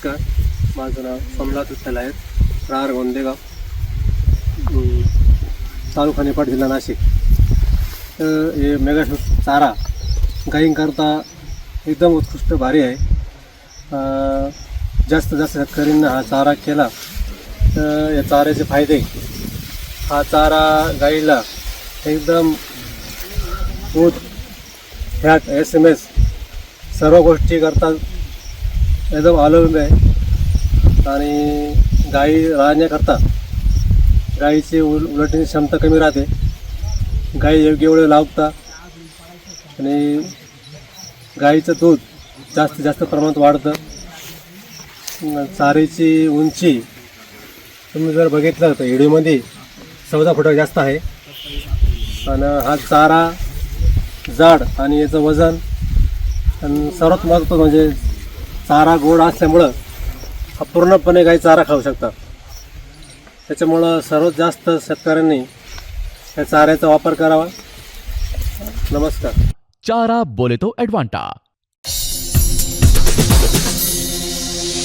नमस्कार, माझं नाव सोमनाथ विठ्ठल आहे, राहणार गोंदेगाव, तालुका निफाड, जिल्हा नाशिक. तर हे मेगाशूट चारा गायींकरता एकदम उत्कृष्ट भारी आहे. जास्त शेतकऱ्यांना हा चारा केला तर या चाऱ्याचे फायदे, हा चारा गाईला एकदम दूध, फॅट, SMS सर्व गोष्टी करता एकदम अवलंबून आहे. आणि गाई राहण्याकरता गाईची उलटण्याची क्षमता कमी राहते. गाई योग्य वेळ लावता आणि गाईचं दूध जास्त प्रमाणात वाढतं. चाऱ्याची उंची तुम्ही जर बघितलं तर व्हिडिओमध्ये 14 फुटा जास्त आहे. आणि हा चारा जाड आणि याचं वजन, आणि सर्वात महत्त्वाचं म्हणजे चारा गोड असल्यामुळं हा पूर्णपणे गाई चारा खाऊ शकतात. त्याच्यामुळं सर्वात जास्त शेतकऱ्यांनी या चाऱ्याचा वापर करावा. नमस्कार. चारा बोले तो एडवांटा.